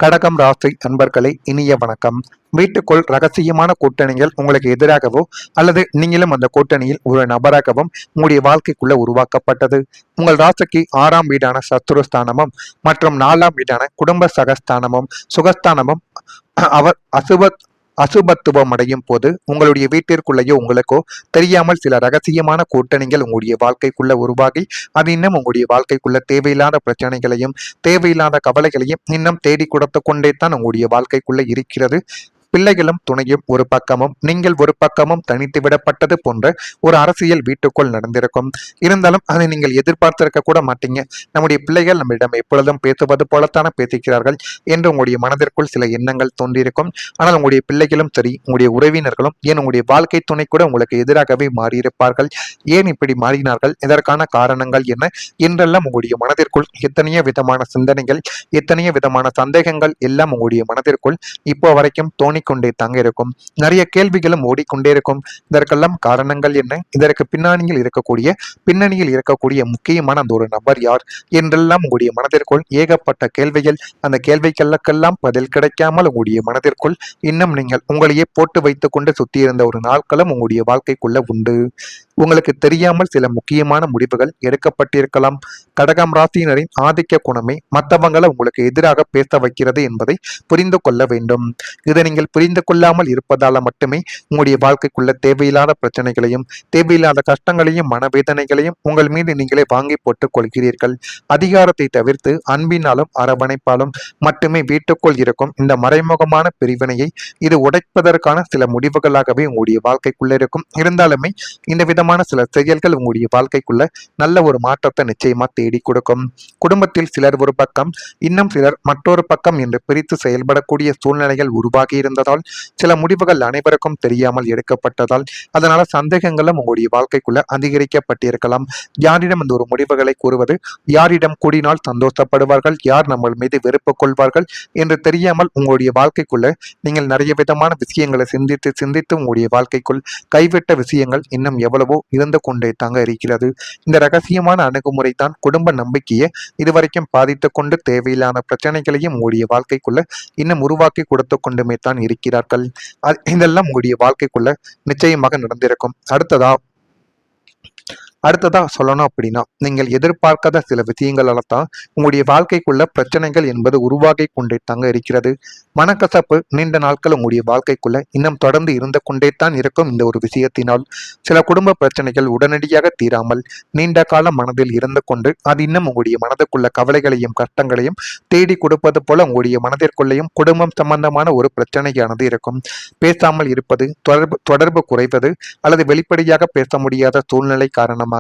கடகம் ராசி அன்பர்களே, இனிய வணக்கம். வீட்டுக்குள் ரகசியமான கூட்டணிகள் உங்களுக்கு எதிராகவோ அல்லது நீங்களும் அந்த கூட்டணியில் ஒரு நபராகவும் உங்களுடைய வாழ்க்கைக்குள்ள உருவாக்கப்பட்டது. உங்கள் ராசிக்கு 6ஆம் வீடான சத்துருஸ்தானமும் மற்றும் 4ஆம் வீடான குடும்ப சகஸ்தானமும் சுகஸ்தானமும் அவர் அசுபத்துவம் அடையும் போது உங்களுடைய வீட்டிற்குள்ளேயோ உங்களுக்கோ தெரியாமல் சில ரகசியமான கூட்டணிகள் உங்களுடைய வாழ்க்கைக்குள்ள உருவாகி அது இன்னும் உங்களுடைய வாழ்க்கைக்குள்ள தேவையில்லாத பிரச்சனைகளையும் தேவையில்லாத கவலைகளையும் இன்னும் தேடி கொடுத்து கொண்டே தான் உங்களுடைய வாழ்க்கைக்குள்ள இருக்கிறது. பிள்ளைகளும் துணையும் ஒரு பக்கமும் நீங்கள் ஒரு பக்கமும் தனித்து விடப்பட்டது போன்ற ஒரு அரசியல் வீட்டுக்குள் நடந்திருக்கும். இருந்தாலும் அதை நீங்கள் எதிர்பார்த்திருக்க கூட மாட்டீங்க. நம்முடைய பிள்ளைகள் நம்மிடம் எப்பொழுதும் பேசுவது போலத்தான பேசுகிறார்கள் என்று உங்களுடைய மனதிற்குள் சில எண்ணங்கள் தோன்றியிருக்கும். ஆனால் உங்களுடைய பிள்ளைகளும் சரி, உங்களுடைய உறவினர்களும் ஏன் உங்களுடைய வாழ்க்கை துணை கூட உங்களுக்கு எதிராகவே மாறியிருப்பார்கள். ஏன் இப்படி மாறினார்கள், இதற்கான காரணங்கள் என்ன என்றெல்லாம் உங்களுடைய மனதிற்குள் எத்தனையோ விதமான சிந்தனைகள், எத்தனையோ விதமான சந்தேகங்கள் எல்லாம் உங்களுடைய மனதிற்குள் இப்போ வரைக்கும் கொண்டே தாங்க இருக்கும். நிறைய கேள்விகளும் ஓடிக்கொண்டே இருக்கும். இதற்கெல்லாம் காரணங்கள் என்ன, இதற்கு பின்னணியில் இருக்கக்கூடிய முக்கியமான அந்த ஒரு நபர் யார் என்றெல்லாம் உங்களுடைய மனதிற்குள் ஏகப்பட்ட கேள்விகள். அந்த கேள்விகளுக்கெல்லாம் பதில் கிடைக்காமல் உங்களுடைய மனதிற்குள் இன்னும் நீங்கள் உங்களையே போட்டு வைத்துக் கொண்டு சுத்தியிருந்த ஒரு நாட்களும் உங்களுடைய வாழ்க்கைக்குள்ள உண்டு. உங்களுக்கு தெரியாமல் சில முக்கியமான முடிவுகள் எடுக்கப்பட்டிருக்கலாம். கடகம் ராசியினரின் ஆதிக்க குணமே மற்றவங்களை உங்களுக்கு எதிராக பேச வைக்கிறது என்பதை புரிந்து கொள்ள வேண்டும். இதை நீங்கள் புரிந்து கொள்ளாமல் இருப்பதால மட்டுமே உங்களுடைய வாழ்க்கைக்குள்ள தேவையில்லாத பிரச்சனைகளையும் தேவையில்லாத கஷ்டங்களையும் மனவேதனைகளையும் உங்கள் மீது நீங்களே வாங்கி போட்டுக் கொள்கிறீர்கள். அதிகாரத்தை தவிர்த்து அன்பினாலும் அரவணைப்பாலும் மட்டுமே வீட்டுக்குள் இருக்கும் இந்த மறைமுகமான பிரிவினையை இது உடைப்பதற்கான சில முடிவுகளாகவே உங்களுடைய வாழ்க்கைக்குள்ள இருக்கும். இருந்தாலுமே இந்த விதமான சில செயல்கள் உங்களுடைய வாழ்க்கைக்குள்ள நல்ல ஒரு மாற்றத்தை நிச்சயமா தேடி கொடுக்கும். குடும்பத்தில் சிலர் ஒரு பக்கம், இன்னும் சிலர் மற்றொரு பக்கம் என்று பிரித்து செயல்படக்கூடிய சூழ்நிலைகள் உருவாகி இருந்ததால் சில முடிவுகள் அனைவருக்கும் தெரியாமல் எடுக்கப்பட்டதால் அதனால சந்தேகங்களும் உங்களுடைய வாழ்க்கைக்குள்ள அதிகரிக்கப்பட்டிருக்கலாம். யாரிடம் இந்த ஒரு முடிவுகளை கூறுவது, யாரிடம் கூடினால் சந்தோஷப்படுவார்கள், யார் நம்ம மீது வெறுப்பு கொள்வார்கள் என்று தெரியாமல் உங்களுடைய வாழ்க்கைக்குள்ள நீங்கள் நிறைய விதமான விஷயங்களை சிந்தித்து உங்களுடைய வாழ்க்கைக்குள் கைவிட்ட விஷயங்கள் இன்னும் எவ்வளவோ இருந்து கொண்டே தாங்க இருக்கிறது. இந்த ரகசியமான அணுகுமுறை தான் குடும்ப நம்பிக்கையை இதுவரைக்கும் பாதித்து கொண்டு தேவையில்லாத பிரச்சனைகளையும் உங்களுடைய வாழ்க்கைக்குள்ள இன்னும் உருவாக்கி கொடுத்து கொண்டுமே தான் இருக்கிறார்கள். இதெல்லாம் உங்களுடைய வாழ்க்கைக்குள்ள நிச்சயமாக நடந்திருக்கும். அடுத்ததா சொல்லணும் அப்படின்னா, நீங்கள் எதிர்பார்க்காத சில விஷயங்களால தான் உங்களுடைய வாழ்க்கைக்குள்ள பிரச்சனைகள் என்பது உருவாகி கொண்டே தாங்க இருக்கிறது. மனக்கசப்பு நீண்ட நாட்கள் உங்களுடைய வாழ்க்கைக்குள்ள இன்னும் தொடர்ந்து இருந்து கொண்டே தான் இருக்கும். இந்த ஒரு விஷயத்தினால் சில குடும்ப பிரச்சனைகள் உடனடியாக தீராமல் நீண்ட காலம் மனதில் இருந்து கொண்டு அது இன்னும் உங்களுடைய மனதுக்குள்ள கவலைகளையும் கஷ்டங்களையும் தேடி கொடுப்பது போல உங்களுடைய மனதிற்குள்ளேயும் குடும்பம் சம்பந்தமான ஒரு பிரச்சனையானது இருக்கும். பேசாமல் இருப்பது, தொடர்பு குறைவது அல்லது வெளிப்படையாக பேச முடியாத சூழ்நிலை காரணமாக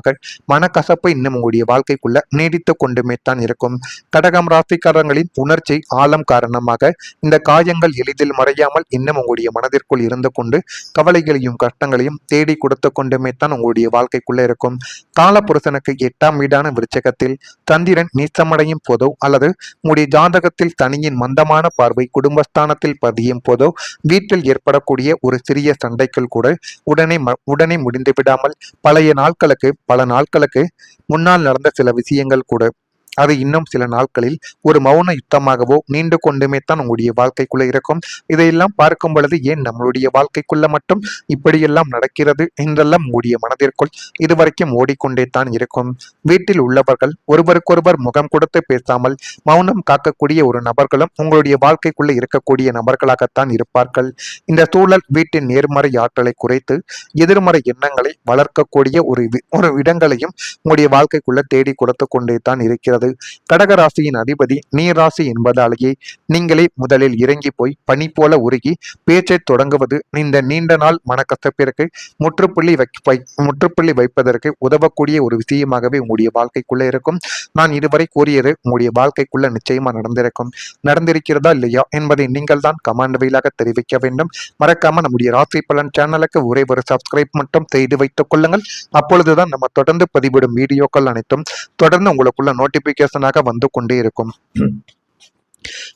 மனக்கசப்பு இன்னும் உங்களுடைய வாழ்க்கைக்குள்ள நீடித்து கொண்டுமே தான் இருக்கும். கடகம் ராசிக்காரங்களின் உணர்ச்சி ஆழம் காரணமாக இந்த காயங்கள் எளிதில் மறையாமல் இன்னும் உங்களுடைய மனதிற்குள் இருந்து கொண்டு கவலைகளையும் கஷ்டங்களையும் தேடி கொடுத்து கொண்டுமே தான் உங்களுடைய வாழ்க்கைக்குள்ள இருக்கும். காலபுருஷனுக்கு 8ஆம் வீடான விருச்சகத்தில் சந்திரன் நீச்சமடையும் போதோ அல்லது உங்களுடைய ஜாதகத்தில் சனியின் மந்தமான பார்வை குடும்பஸ்தானத்தில் பதியும் போதோ வீட்டில் ஏற்படக்கூடிய ஒரு சிறிய சண்டைகள் கூட உடனே முடிந்து விடாமல் பல நாட்களுக்கு முன்னால் நடந்த சில விஷயங்கள் கூட அது இன்னும் சில நாட்களில் ஒரு மௌன யுத்தமாகவோ நீண்டு கொண்டுமே தான் உங்களுடைய வாழ்க்கைக்குள்ள இருக்கும். இதையெல்லாம் பார்க்கும் பொழுது ஏன் நம்மளுடைய வாழ்க்கைக்குள்ள மட்டும் இப்படியெல்லாம் நடக்கிறது என்றெல்லாம் உங்களுடைய மனதிற்குள் இதுவரைக்கும் ஓடிக்கொண்டே தான் இருக்கும். வீட்டில் உள்ளவர்கள் ஒருவருக்கொருவர் முகம் கொடுத்து பேசாமல் மௌனம் காக்கக்கூடிய ஒரு நபர்களும் உங்களுடைய வாழ்க்கைக்குள்ள இருக்கக்கூடிய நபர்களாகத்தான் இருப்பார்கள். இந்த சூழல் வீட்டின் நேர்மறை ஆற்றலை குறைத்து எதிர்மறை எண்ணங்களை வளர்க்கக்கூடிய ஒரு இடங்களையும் உங்களுடைய வாழ்க்கைக்குள்ள தேடி கொடுத்து கொண்டே தான் இருக்கிறது. கடகராசியின் அதிபதி நீர் ராசி என்பதாலேயே நீங்களே முதலில் இறங்கி போய் பனி போல உருகி பேச்சை தொடங்குவது இந்த நீண்ட நாள் மனக்கசப்பிற்கு முற்றுப்புள்ளி வைப்பதற்கு உதவக்கூடிய ஒரு விஷயமாகவே உங்களுடைய வாழ்க்கைக்குள்ள இருக்கும். நான் இதுவரை கூறியது உங்களுடைய வாழ்க்கைக்குள்ள நிச்சயமா நடந்திருக்கிறதா இல்லையா என்பதை நீங்கள் தான் கமெண்ட் வாயிலாக தெரிவிக்க வேண்டும். மறக்காம நம்முடைய ராசி பலன் சேனலுக்கு ஒரே ஒரு சப்ஸ்கிரைப் மட்டும் செய்து வைத்துக் கொள்ளுங்கள். அப்பொழுதுதான் நம்ம தொடர்ந்து பதிவிடும் வீடியோக்கள் அனைத்தும் தொடர்ந்து உங்களுக்குள்ள நோட்டிபிகேஷனாக வந்து கொண்டே இருக்கும்.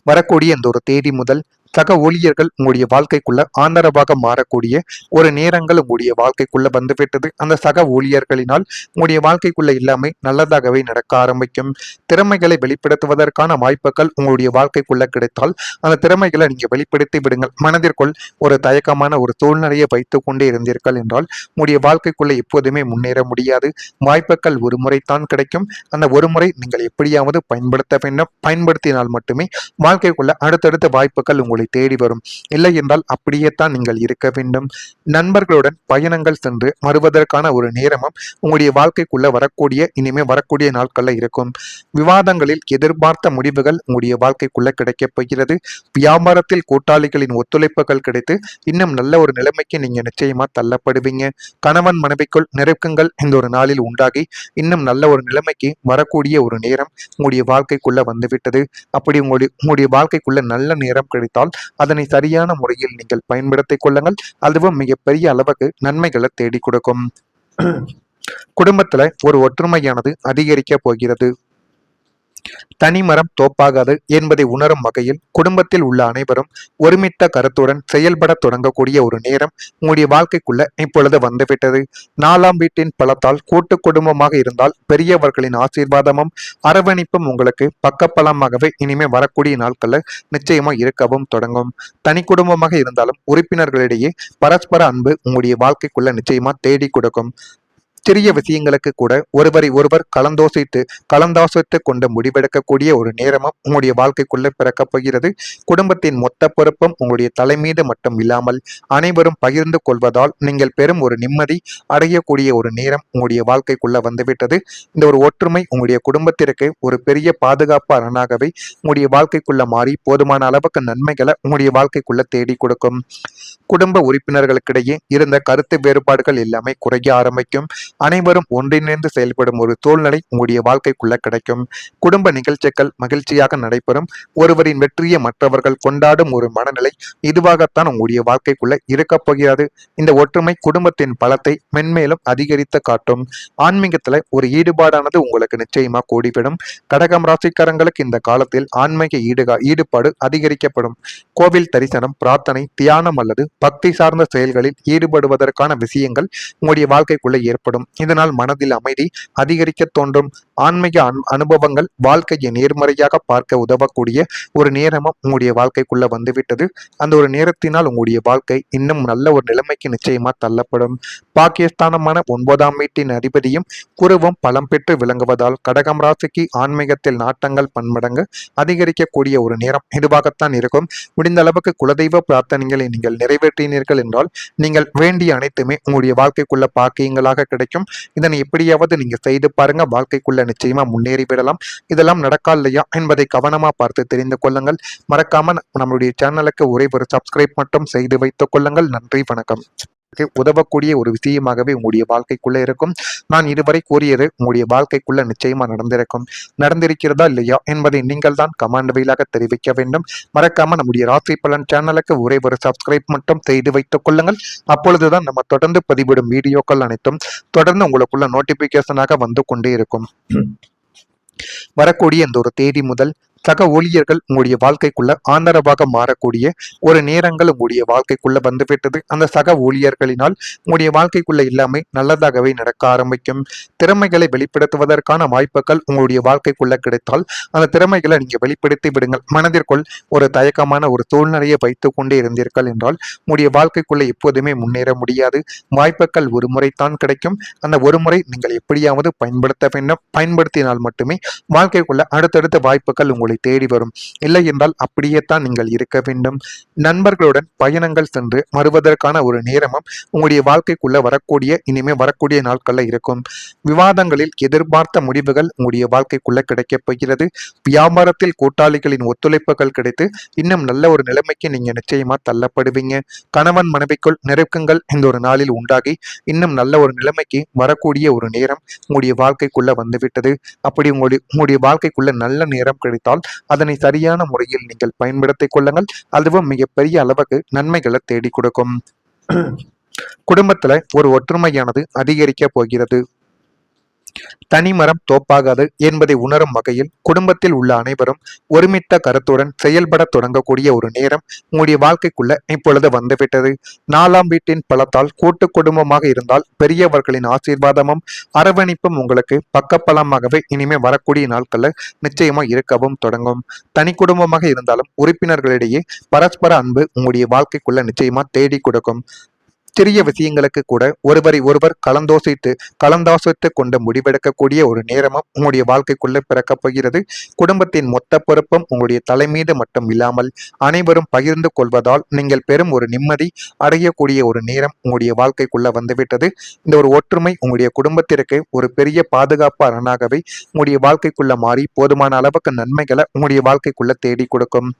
வரக்கூடிய இந்த ஒரு தேதி முதல் சக ஊழியர்கள் உங்களுடைய வாழ்க்கைக்குள்ள ஆதரவாக மாறக்கூடிய ஒரு நேரங்கள் உங்களுடைய வாழ்க்கைக்குள்ள வந்துவிட்டது. அந்த சக ஊழியர்களினால் உங்களுடைய வாழ்க்கைக்குள்ள எல்லாமே நல்லதாகவே நடக்க ஆரம்பிக்கும். திறமைகளை வெளிப்படுத்துவதற்கான வாய்ப்புகள் உங்களுடைய வாழ்க்கைக்குள்ள கிடைத்தால் அந்த திறமைகளை நீங்க வெளிப்படுத்தி விடுங்கள். மனதிற்குள் ஒரு தயக்கமான ஒரு சூழ்நிலையை வைத்துக் கொண்டே இருந்தீர்கள் என்றால் உங்களுடைய வாழ்க்கைக்குள்ள எப்போதுமே முன்னேற முடியாது. வாய்ப்புகள் ஒரு முறைத்தான் கிடைக்கும். அந்த ஒரு முறை நீங்கள் எப்படியாவது பயன்படுத்த வேண்டும். பயன்படுத்தினால் மட்டுமே வாழ்க்கைக்குள்ள அடுத்தடுத்த வாய்ப்புகள் உங்களை தேடி வரும். இல்லை என்றால் அப்படியே தான் நீங்கள் இருக்க வேண்டும். நண்பர்களுடன் பயணங்கள் சென்று வருவதற்கான ஒரு நேரமும் உங்களுடைய வாழ்க்கைக்குள்ள இனிமே வரக்கூடிய நாட்கள்ல இருக்கும். விவாதங்களில் எதிர்பார்த்த முடிவுகள் உங்களுடைய வாழ்க்கைக்குள்ள கிடைக்கப் போகிறது. வியாபாரத்தில் கூட்டாளிகளின் ஒத்துழைப்புகள் கிடைத்து இன்னும் நல்ல ஒரு நிலைமைக்கு நீங்க நிச்சயமா தள்ளப்படுவீங்க. கணவன் மனைவிக்குள் நெருக்கங்கள் இந்த ஒரு நாளில் உண்டாகி இன்னும் நல்ல ஒரு நிலைமைக்கு வரக்கூடிய ஒரு நேரம் உங்களுடைய வாழ்க்கைக்குள்ள வந்துவிட்டது. அப்படி உங்களுடைய வாழ்க்கைக்குள்ள நல்ல நேரம் கிடைத்தால் அதனை சரியான முறையில் நீங்கள் பயன்படுத்திக் கொள்ளுங்கள். அதுவும் மிகப்பெரிய அளவுக்கு நன்மைகளை தேடி கொடுக்கும். குடும்பத்துல ஒரு ஒற்றுமையானது அதிகரிக்க போகிறது. தனிமரம் தோப்பாகாது என்பதை உணரும் வகையில் குடும்பத்தில் உள்ள அனைவரும் ஒருமித்த கருத்துடன் செயல்பட தொடங்கக்கூடிய ஒரு நேரம் உங்களுடைய வாழ்க்கைக்குள்ள இப்பொழுது வந்துவிட்டது. 4ஆம் வீட்டின் பலத்தால் கூட்டு குடும்பமாக இருந்தால் பெரியவர்களின் ஆசீர்வாதமும் அரவணைப்பும் உங்களுக்கு பக்கபலமாகவே இனிமே வரக்கூடிய நாட்கள்ல நிச்சயமா இருக்கவும் தொடங்கும். தனி குடும்பமாக இருந்தாலும் உறுப்பினர்களிடையே பரஸ்பர அன்பு உங்களுடைய வாழ்க்கைக்குள்ள நிச்சயமா தேடி கொடுக்கும். சிறிய விஷயங்களுக்கு கூட ஒருவரை ஒருவர் கலந்தாசித்து கொண்டு முடிவெடுக்கக்கூடிய ஒரு நேரமும் உங்களுடைய வாழ்க்கைக்குள்ள பிறக்கப் போகிறது. குடும்பத்தின் மொத்த பொறுப்பும் உங்களுடைய தலைமீது மட்டும் இல்லாமல் அனைவரும் பகிர்ந்து கொள்வதால் நீங்கள் பெரும் ஒரு நிம்மதி அடையக்கூடிய ஒரு நேரம் உங்களுடைய வாழ்க்கைக்குள்ள வந்துவிட்டது. இந்த ஒரு ஒற்றுமை உங்களுடைய குடும்பத்திற்கு ஒரு பெரிய பாதுகாப்பு அரணாகவே உங்களுடைய வாழ்க்கைக்குள்ள மாறி போதுமான அளவுக்கு நன்மைகளை உங்களுடைய வாழ்க்கைக்குள்ள தேடி கொடுக்கும். குடும்ப உறுப்பினர்களுக்கிடையே இருந்த கருத்து வேறுபாடுகள் எல்லாமே குறைய ஆரம்பிக்கும். அனைவரும் ஒன்றிணைந்து செயல்படும் ஒரு சூழ்நிலை உங்களுடைய வாழ்க்கைக்குள்ள கிடைக்கும். குடும்ப நிகழ்ச்சிகள் மகிழ்ச்சியாக நடைபெறும். ஒருவரின் வெற்றியை மற்றவர்கள் கொண்டாடும் ஒரு மனநிலை இதுவாகத்தான் உங்களுடைய வாழ்க்கைக்குள்ள இருக்க போகிறது. இந்த ஒற்றுமை குடும்பத்தின் பலத்தை மென்மேலும் அதிகரித்து காட்டும். ஆன்மீகத்துல ஒரு ஈடுபாடானது உங்களுக்கு நிச்சயமா கூடிவிடும். கடகம் ராசிக்காரங்களுக்கு இந்த காலத்தில் ஆன்மீக ஈடுபாடு அதிகரிக்கப்படும். கோவில் தரிசனம், பிரார்த்தனை, தியானம் அல்லது பக்தி சார்ந்த செயல்களில் ஈடுபடுவதற்கான விஷயங்கள் உங்களுடைய வாழ்க்கைக்குள்ள ஏற்படும். இதனால் மனதில் அமைதி அதிகரிக்க தோன்றும். ஆன்மீக அனுபவங்கள் வாழ்க்கையை நேர்மறையாக பார்க்க உதவக்கூடிய ஒரு நேரமும் உங்களுடைய வாழ்க்கைக்குள்ள வந்துவிட்டது. அந்த ஒரு நேரத்தினால் உங்களுடைய வாழ்க்கை இன்னும் நல்ல ஒரு நிலைமைக்கு நிச்சயமா தள்ளப்படும். பாகிஸ்தானமான 9ஆம் வீட்டின் அதிபதியும் குருவும் பலம் பெற்று விளங்குவதால் கடகம் ராசிக்கு ஆன்மீகத்தில் நாட்டங்கள் பன்மடங்கு அதிகரிக்கக்கூடிய ஒரு நேரம் இதுவாகத்தான் இருக்கும். முடிந்த அளவுக்கு குலதெய்வ பிரார்த்தனைகளை நீங்கள் நிறைவேற்றினீர்கள் என்றால் நீங்கள் வேண்டிய அனைத்துமே உங்களுடைய வாழ்க்கைக்குள்ள பாக்கியங்களாக கிடைக்கும். இதனை எப்படியாவது நீங்க செய்து பாருங்க. வாழ்க்கைக்குள்ள நிச்சயமா முன்னேறி விடலாம். இதெல்லாம் நடக்கா இல்லையா என்பதை கவனமா பார்த்து தெரிந்து கொள்ளுங்கள். மறக்காம நம்மளுடைய சேனலுக்கு ஒரே ஒரு சப்ஸ்கிரைப் மட்டும் செய்து வைத்துக் கொள்ளுங்கள். நன்றி, வணக்கம். உதவக்கூடிய ஒரு விஷயமாகவே உங்களுடைய வாழ்க்கைக்குள்ள இருக்கும். நான் இதுவரை கூறியது உங்களுடைய வாழ்க்கைக்குள்ள நிச்சயமா நடந்திருக்கிறதா இல்லையா என்பதை நீங்கள் தான் கமெண்ட் வழியாக தெரிவிக்க வேண்டும். மறக்காம நம்முடைய ராசி பலன் சேனலுக்கு ஒரே ஒரு சப்ஸ்கிரைப் மட்டும் செய்து வைத்துக் கொள்ளுங்கள். அப்பொழுதுதான் நம்ம தொடர்ந்து பதிவிடும் வீடியோக்கள் அனைத்தும் தொடர்ந்து உங்களுக்குள்ள நோட்டிபிகேஷனாக வந்து கொண்டே இருக்கும். வரக்கூடிய இந்த ஒரு தேதி முதல் சக ஊழியர்கள் உங்களுடைய வாழ்க்கைக்குள்ள ஆதரவாக மாறக்கூடிய ஒரு நேரங்கள் உங்களுடைய வாழ்க்கைக்குள்ள வந்துவிட்டது. அந்த சக ஊழியர்களினால் உங்களுடைய வாழ்க்கைக்குள்ள எல்லாமே நல்லதாகவே நடக்க ஆரம்பிக்கும். திறமைகளை வெளிப்படுத்துவதற்கான வாய்ப்புகள் உங்களுடைய வாழ்க்கைக்குள்ள கிடைத்தால் அந்த திறமைகளை நீங்க வெளிப்படுத்தி விடுங்கள். மனதிற்குள் ஒரு தயக்கமான ஒரு சூழ்நிலையை வைத்துக் கொண்டே இருந்தீர்கள் என்றால் உங்களுடைய வாழ்க்கைக்குள்ள எப்போதுமே முன்னேற முடியாது. வாய்ப்புகள் ஒரு முறைத்தான் கிடைக்கும். அந்த ஒரு முறை நீங்கள் எப்படியாவது பயன்படுத்த வேண்டும். பயன்படுத்தினால் மட்டுமே வாழ்க்கைக்குள்ள அடுத்தடுத்த வாய்ப்புகள் உங்களை தேடி வரும். இல்லை என்றால் அப்படியே தான் நீங்கள் இருக்க வேண்டும். நண்பர்களுடன் பயணங்கள் சென்று வருவதற்கான ஒரு நேரமும் உங்களுடைய வாழ்க்கைக்குள்ள இனிமே வரக்கூடிய நாட்கள்ல இருக்கும். விவாதங்களில் எதிர்பார்த்த முடிவுகள் உங்களுடைய வாழ்க்கைக்குள்ள கிடைக்கப் போகிறது. வியாபாரத்தில் கூட்டாளிகளின் ஒத்துழைப்புகள் கிடைத்து இன்னும் நல்ல ஒரு நிலைமைக்கு நீங்க நிச்சயமா தள்ளப்படுவீங்க. கணவன் மனைவிக்குள் நெருக்கங்கள் இந்த ஒரு நாளில் உண்டாகி இன்னும் நல்ல ஒரு நிலைமைக்கு வரக்கூடிய ஒரு நேரம் உங்களுடைய வாழ்க்கைக்குள்ள வந்துவிட்டது. அப்படி உங்களுடைய வாழ்க்கைக்குள்ள நல்ல நேரம் கிடைத்தால் அதனை சரியான முறையில் நீங்கள் பயன்படுத்திக் கொள்ளுங்கள். அதுவும் மிகப்பெரிய அளவுக்கு நன்மைகளை தேடி கொடுக்கும். குடும்பத்துல ஒரு ஒற்றுமையானது அதிகரிக்க போகிறது. தனிமரம் தோப்பாகாது என்பதை உணரும் வகையில் குடும்பத்தில் உள்ள அனைவரும் ஒருமித்த கருத்துடன் செயல்பட தொடங்கக்கூடிய ஒரு நேரம் உங்களுடைய வாழ்க்கைக்குள்ள இப்பொழுது வந்துவிட்டது. 4ஆம் வீட்டின் பலத்தால் கூட்டு குடும்பமாக இருந்தால் பெரியவர்களின் ஆசீர்வாதமும் அரவணைப்பும் உங்களுக்கு பக்கபலமாகவே இனிமே வரக்கூடிய நாட்கள்ல நிச்சயமா இருக்கவும் தொடங்கும். தனி குடும்பமாக இருந்தாலும் உறுப்பினர்களிடையே பரஸ்பர அன்பு உங்களுடைய வாழ்க்கைக்குள்ள நிச்சயமா தேடி கொடுக்கும். சிறிய விஷயங்களுக்கு கூட ஒருவரை ஒருவர் கலந்தாலோசித்து கொண்டு முடிவெடுக்கக்கூடிய ஒரு நேரமும் உங்களுடைய வாழ்க்கைக்குள்ள பிறக்கப் போகிறது. குடும்பத்தின் மொத்த பொறுப்பும் உங்களுடைய தலை மீது மட்டும் இல்லாமல் அனைவரும் பகிர்ந்து கொள்வதால் நீங்கள் பெரும் ஒரு நிம்மதி அடையக்கூடிய ஒரு நேரம் உங்களுடைய வாழ்க்கைக்குள்ள வந்துவிட்டது. இந்த ஒரு ஒற்றுமை உங்களுடைய குடும்பத்திற்கு ஒரு பெரிய பாதுகாப்பு அரணாகவே உங்களுடைய வாழ்க்கைக்குள்ள மாறி போதுமான அளவுக்கு நன்மைகளை உங்களுடைய வாழ்க்கைக்குள்ள தேடி கொடுக்கும்.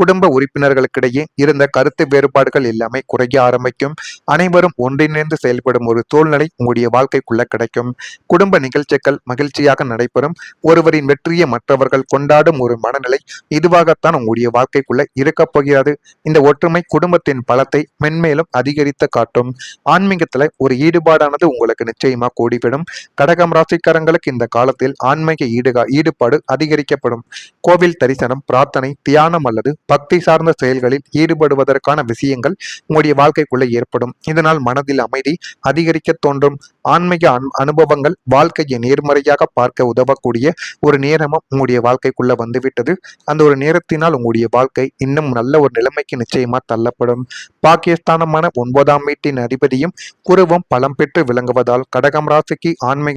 குடும்ப உறுப்பினர்களுக்கிடையே இருந்த கருத்து வேறுபாடுகள் எல்லாமே குறைய ஆரம்பிக்கும். அனைவரும் ஒன்றிணைந்து செயல்படும் ஒரு சூழ்நிலை உங்களுடைய வாழ்க்கைக்குள்ள கிடைக்கும். குடும்ப நிகழ்ச்சிகள் மகிழ்ச்சியாக நடைபெறும். ஒருவரின் வெற்றியை மற்றவர்கள் கொண்டாடும் ஒரு மனநிலை இதுவாகத்தான் உங்களுடைய வாழ்க்கைக்குள்ள இருக்கப் போகிறது. இந்த ஒற்றுமை குடும்பத்தின் பலத்தை மென்மேலும் அதிகரித்து காட்டும். ஆன்மீகத்துல ஒரு ஈடுபாடானது உங்களுக்கு நிச்சயமா கூடிவிடும். கடகம் ராசிக்காரங்களுக்கு இந்த காலத்தில் ஆன்மீக ஈடுபாடு அதிகரிக்கப்படும். கோவில் தரிசனம், பிரார்த்தனை, தியானம் அல்லது பக்தி சார்ந்த செயல்களில் ஈடுபடுவதற்கான விஷயங்கள் உங்களுடைய வாழ்க்கைக்குள்ள ஏற்படும். இதனால் மனதில் அமைதி அதிகரிக்க தோன்றும். ஆன்மீக அனுபவங்கள் வாழ்க்கையை நேர்மறையாக பார்க்க உதவக்கூடிய ஒரு நேரமும் உங்களுடைய வாழ்க்கைக்குள்ள வந்துவிட்டது. அந்த ஒரு நேரத்தினால் உங்களுடைய வாழ்க்கை இன்னும் நல்ல ஒரு நிலைமைக்கு நிச்சயமா தள்ளப்படும். பாக்கியஸ்தானமான 9ஆம் வீட்டின் அதிபதியும் குருவும் பலம் பெற்று விளங்குவதால் கடகம் ராசிக்கு ஆன்மீக